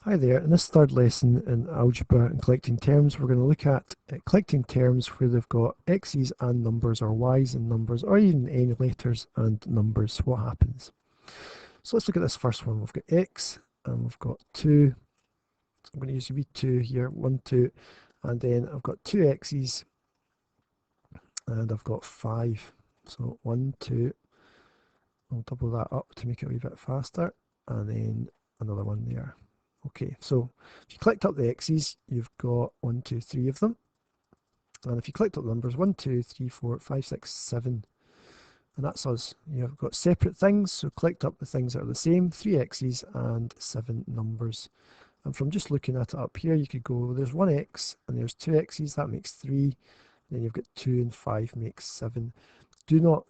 Hi there, in this third lesson in algebra and collecting terms, we're going to look at collecting terms where they've got x's and numbers, or y's and numbers, or even any letters and numbers. What happens? So let's look at this first one. We've got x and we've got 2. So I'm going to use v2 here, 1, 2, and then I've got 2 x's and I've got 5. So 1, 2, I'll double that up to make it a wee bit faster, and then another one there. Okay, so if you collect up the x's, you've got 1, 2, 3 of them. And if you collect up the numbers, 1, 2, 3, 4, 5, 6, 7, and that's us. You've got separate things, so collect up the things that are the same, 3 x's and 7 numbers. And from just looking at it up here, you could go, well, there's 1 x and there's 2 x's, that makes 3. Then you've got 2 and 5 makes 7. Do not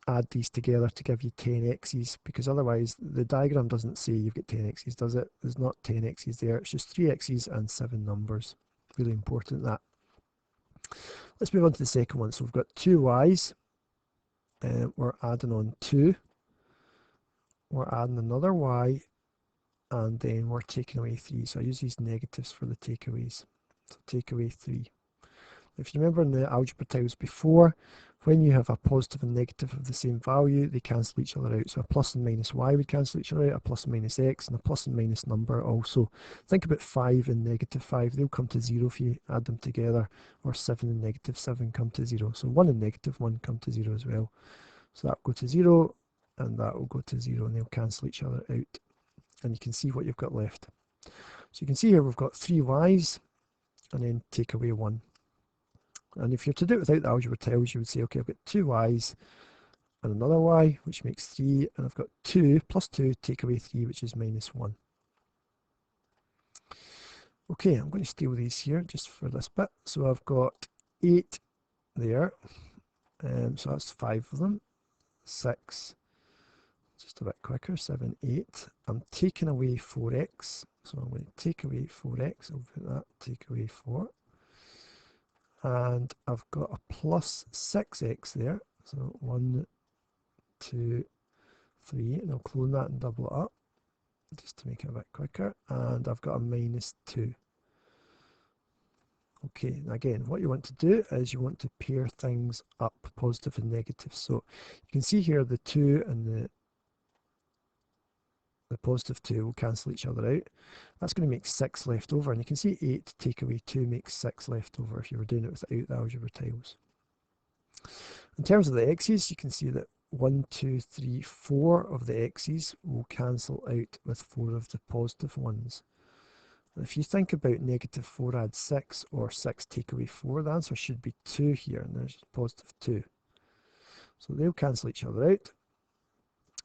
add these together to give you 10 x's, because otherwise the diagram doesn't say you've got 10 x's, does it? There's not 10 x's there, it's just 3 x's and 7 numbers. Really important that. Let's move on to the second one. So we've got 2 y's, we're adding on 2, we're adding another y, and then we're taking away 3. So I use these negatives for the takeaways. So take away 3. If you remember in the algebra tiles before, when you have a positive and negative of the same value, they cancel each other out. So a plus and minus y would cancel each other out, a plus and minus x, and a plus and minus number also. Think about 5 and negative 5. They'll come to 0 if you add them together, or 7 and negative 7 come to 0. So 1 and negative 1 come to 0 as well. So that will go to 0, and that will go to 0, and they'll cancel each other out. And you can see what you've got left. So you can see here we've got 3 y's, and then take away 1. And if you're to do it without the algebra tiles, you would say, okay, I've got 2 y's and another y, which makes 3, and I've got 2 plus 2, take away 3, which is minus 1. Okay, I'm going to steal these here just for this bit. So I've got 8 there, so that's 5 of them, 6, just a bit quicker, 7, 8. I'm taking away 4x, so I'm going to take away 4x, I'll put that, take away 4. And I've got a plus 6x there, so 1, 2, 3, and I'll clone that and double it up just to make it a bit quicker, and I've got a minus 2. Okay, again, what you want to do is you want to pair things up, positive and negative. So you can see here the 2 and the positive 2 will cancel each other out. That's going to make 6 left over, and you can see 8 take away 2 makes 6 left over if you were doing it without the algebra tiles. In terms of the x's, you can see that 1, 2, 3, 4 of the x's will cancel out with 4 of the positive ones. And if you think about negative 4 add 6, or 6 take away 4, the answer should be 2 here, and there's positive 2. So they'll cancel each other out.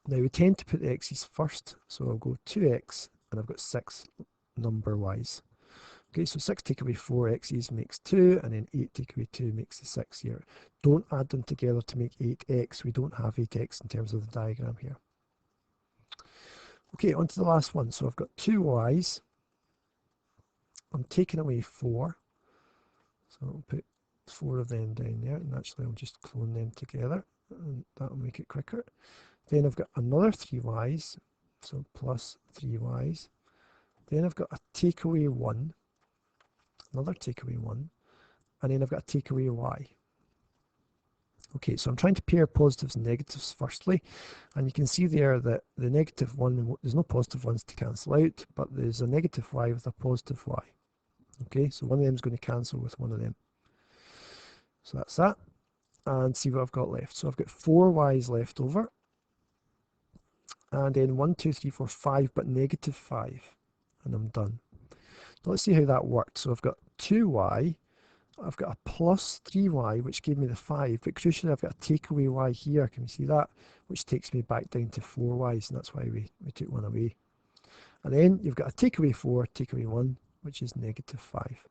Now we tend to put the x's first, so I'll go 2x, and I've got 6 number y's. Okay, so 6 take away 4 x's makes 2, and then 8 take away 2 makes the 6 here. Don't add them together to make 8x. We don't have 8x in terms of the diagram here. Okay, on to the last one. So I've got 2 y's. I'm taking away 4. So I'll put 4 of them down there, and actually I'll just clone them together, and that'll make it quicker. Then I've got another 3 y's, so plus 3 y's. Then I've got a takeaway 1, another takeaway 1, and then I've got a takeaway y. Okay, so I'm trying to pair positives and negatives firstly, and you can see there that the negative 1, there's no positive ones to cancel out, but there's a negative y with a positive y. Okay, so one of them is going to cancel with one of them. So that's that, and see what I've got left. So I've got 4 y's left over, and then 1, 2, 3, 4, 5, but negative 5, and I'm done. Now let's see how that worked. So I've got 2y, I've got a plus 3y, which gave me the 5, but crucially I've got a takeaway y here, can you see that? Which takes me back down to 4y's, and that's why we took one away. And then you've got a takeaway 4, takeaway 1, which is negative 5.